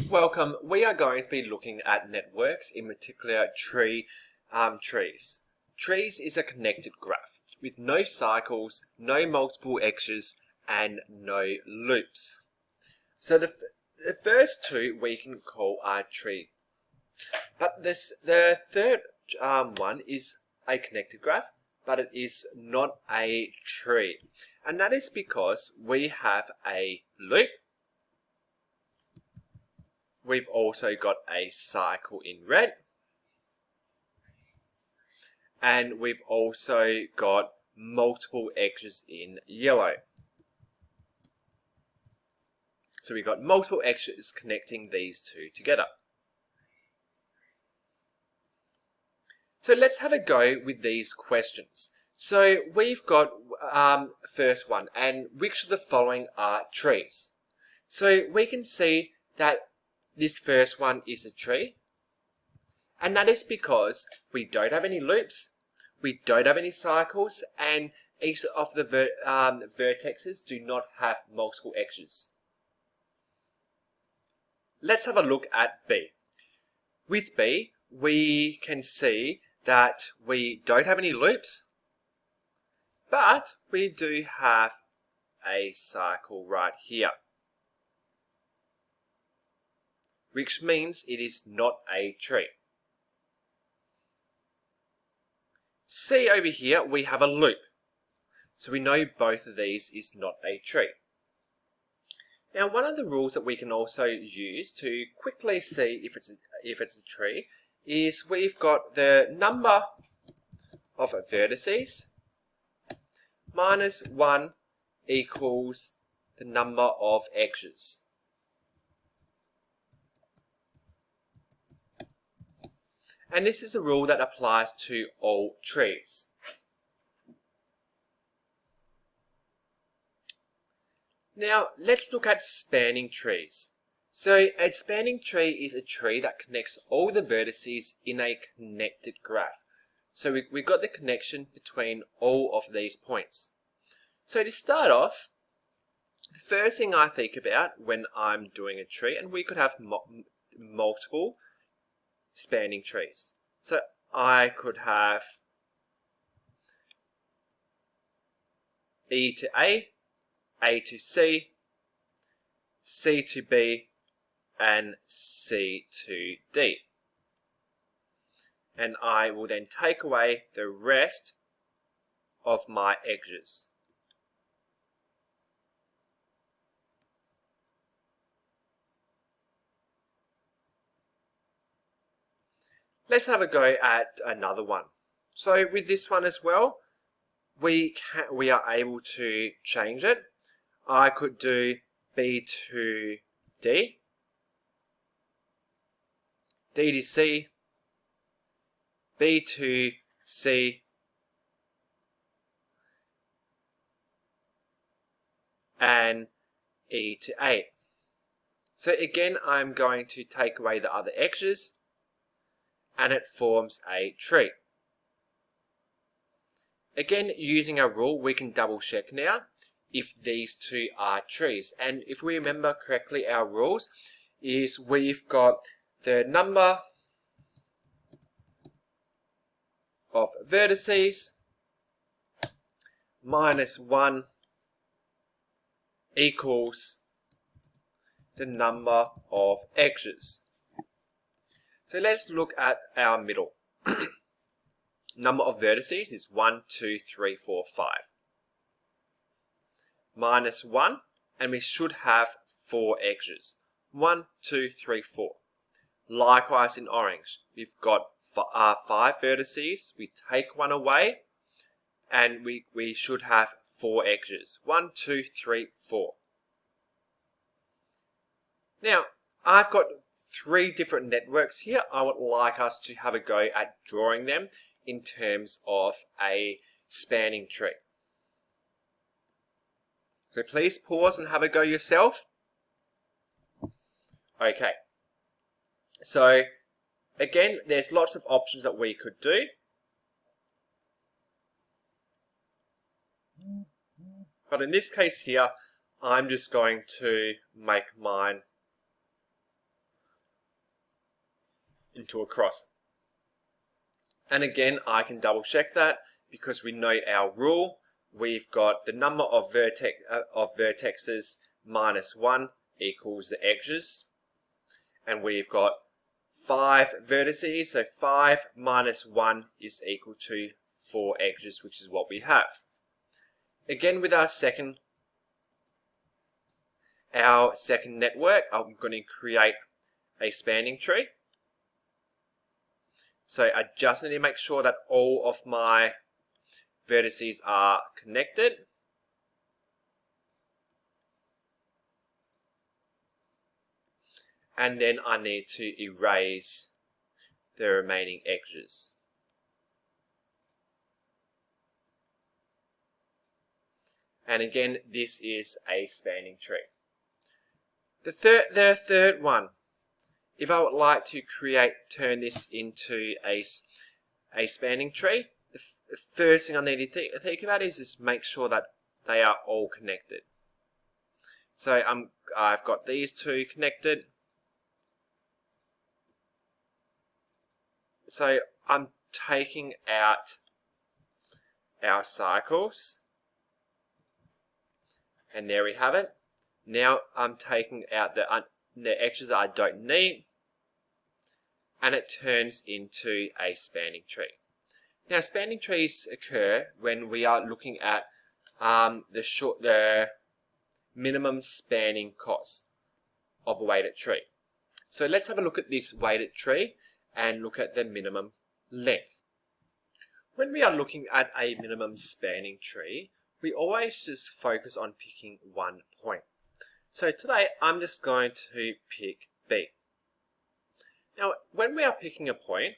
Welcome. We are going to be looking at networks, in particular trees. Trees is a connected graph with no cycles, no multiple edges, and no loops. So the first two we can call our tree. But the third one is a connected graph, but it is not a tree. And that is because we have a loop. We've also got a cycle in red. And we've also got multiple edges in yellow. So we've got multiple edges connecting these two together. So let's have a go with these questions. So we've got first one, and which of the following are trees? So we can see that this first one is a tree, and that is because we don't have any loops, we don't have any cycles, and each of the vertexes do not have multiple edges. Let's have a look at B. With B, we can see that we don't have any loops, but we do have a cycle right here, which means it is not a tree. C over here, we have a loop, so we know both of these is not a tree. Now, one of the rules that we can also use to quickly see if it's a tree is we've got the number of vertices minus 1 equals the number of edges. And this is a rule that applies to all trees. Now, let's look at spanning trees. So, a spanning tree is a tree that connects all the vertices in a connected graph. So, we've got the connection between all of these points. So, to start off, the first thing I think about when I'm doing a tree, and we could have multiple spanning trees. So, I could have E to A to C, C to B, and C to D. And I will then take away the rest of my edges. Let's have a go at another one. So with this one as well, we are able to change it. I could do B to D, D to C, B to C, and E to A. So again, I'm going to take away the other edges, and it forms a tree. Again, using our rule, we can double check now if these two are trees. And if we remember correctly, our rules is we've got the number of vertices minus 1 equals the number of edges. So let's look at our middle. Number of vertices is 1, 2, 3, 4, 5. Minus 1, and we should have 4 edges. 1, 2, 3, 4. Likewise in orange, we've got 5 vertices. We take 1 away, and we should have 4 edges. 1, 2, 3, 4. Now, I've got 3 different networks here. I would like us to have a go at drawing them in terms of a spanning tree. So please pause and have a go yourself. Okay. So again, there's lots of options that we could do. But in this case here, I'm just going to make mine into a cross. And again, I can double check that because we know our rule. We've got the number of vertexes minus 1 equals the edges. And we've got 5 vertices, so 5 minus 1 is equal to 4 edges, which is what we have. Again, with our second network, I'm going to create a spanning tree. So I just need to make sure that all of my vertices are connected. And then I need to erase the remaining edges. And again, this is a spanning tree. The third one, if I would like to turn this into a spanning tree, the first thing I need to think about is just make sure that they are all connected. So I've got these two connected. So I'm taking out our cycles. And there we have it. Now I'm taking out the edges that I don't need. And it turns into a spanning tree. Now spanning trees occur when we are looking at the minimum spanning cost of a weighted tree. So let's have a look at this weighted tree and look at the minimum length. When we are looking at a minimum spanning tree, we always just focus on picking one point. So today I'm just going to pick B. Now when we are picking a point,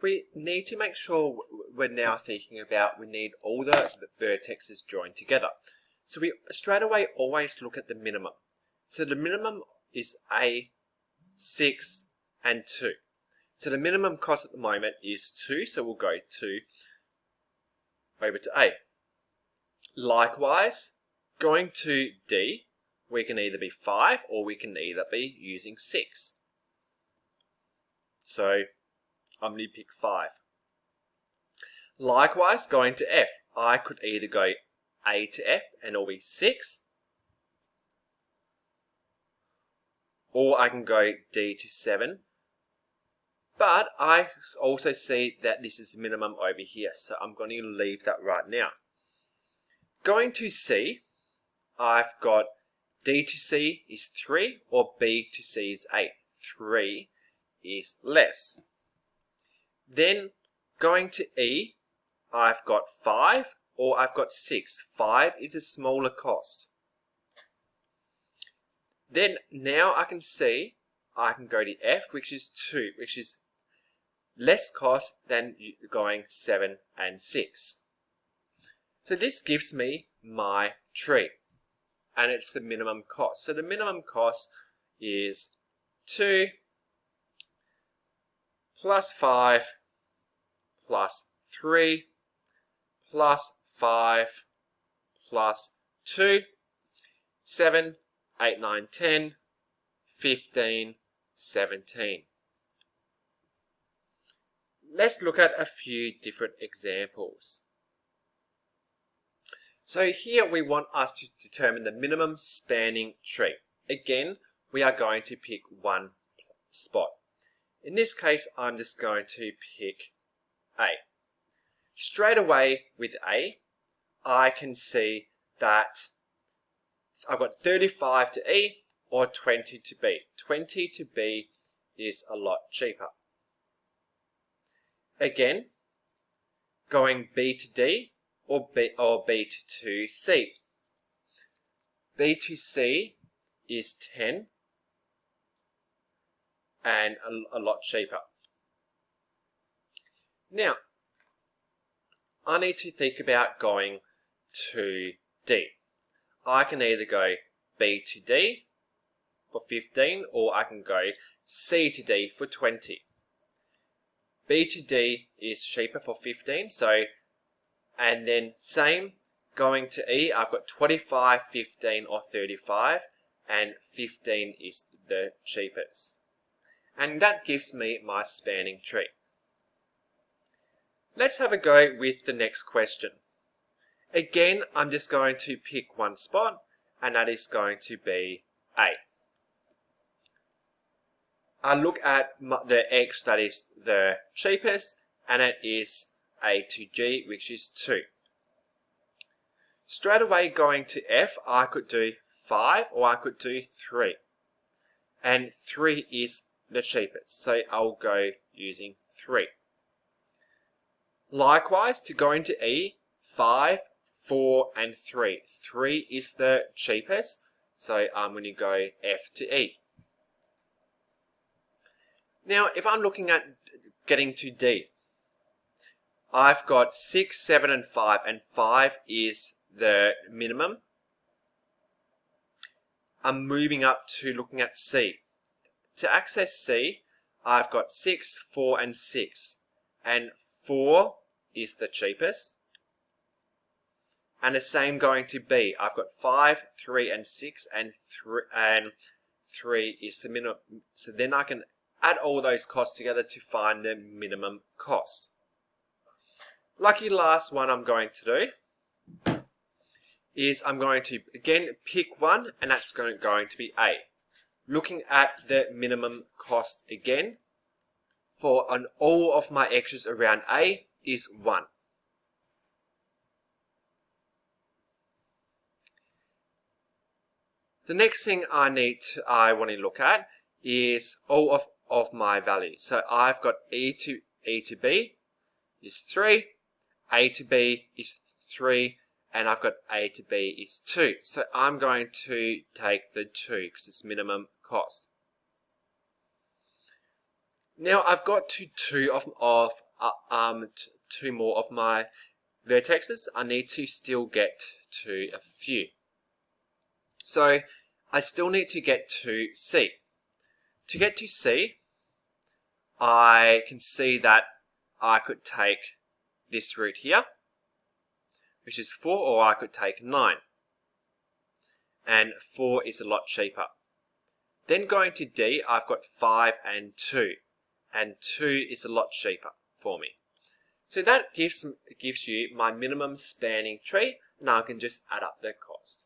we need to make sure we're now thinking about we need all the vertexes joined together. So we straight away always look at the minimum. So the minimum is A, 6, and 2. So the minimum cost at the moment is 2, so we'll go over to A. Likewise, going to D, we can either be 5 or we can either be using 6. So I'm going to pick 5. Likewise, going to F, I could either go A to F and it'll be 6, or I can go D to 7. But I also see that this is minimum over here, so I'm going to leave that right now. Going to C, I've got D to C is 3 or B to C is 8. 3 is less. Then going to E, I've got 5 or I've got 6. 5 is a smaller cost. Then now I can see I can go to F, which is 2, which is less cost than going 7 and 6. So this gives me my tree, and it's the minimum cost. So the minimum cost is 2 plus 5 plus 3 plus 5 plus 2, 7, 8, 9, 10, 15, 17. Let's look at a few different examples. So here we want us to determine the minimum spanning tree. Again, we are going to pick one spot. In this case, I'm just going to pick A. Straight away with A, I can see that I've got 35 to E or 20 to B. 20 to B is a lot cheaper. Again, going B to D or B to C. B to C is 10 and a lot cheaper. Now, I need to think about going to D. I can either go B to D for 15 or I can go C to D for 20. B to D is cheaper for 15, so, and then same, going to E, I've got 25, 15 or 35, and 15 is the cheapest. And that gives me my spanning tree. Let's have a go with the next question. Again, I'm just going to pick one spot, and that is going to be A. I look at the X that is the cheapest, and it is A to G, which is 2. Straight away going to F, I could do 5 or I could do 3. And 3 is the cheapest, so I'll go using 3. Likewise, to go into E, 5, 4, and 3. 3 is the cheapest, so I'm going to go F to E. Now, if I'm looking at getting to D, I've got 6, 7, and 5, and 5 is the minimum. I'm moving up to looking at C. To access C, I've got 6, 4, and 6, and 4 is the cheapest. And the same going to B. I've got 5, 3, and 6, and 3 is the minimum. So then I can add all those costs together to find the minimum cost. Lucky last one I'm going to do is I'm going to again pick one, and that's going to be A. Looking at the minimum cost again for all of my X's around A is 1. The next thing I want to look at is all of my values. So I've got E to B is 3, A to B is 3, and I've got A to B is 2. So I'm going to take the 2 because it's minimum cost. Now I've got two more of my vertexes. I need to still get to a few. So I still need to get to C. To get to C, I can see that I could take this route here, which is 4, or I could take 9. And 4 is a lot cheaper. Then going to D, I've got 5 and 2. And 2 is a lot cheaper for me. So that gives you my minimum spanning tree, and I can just add up the cost.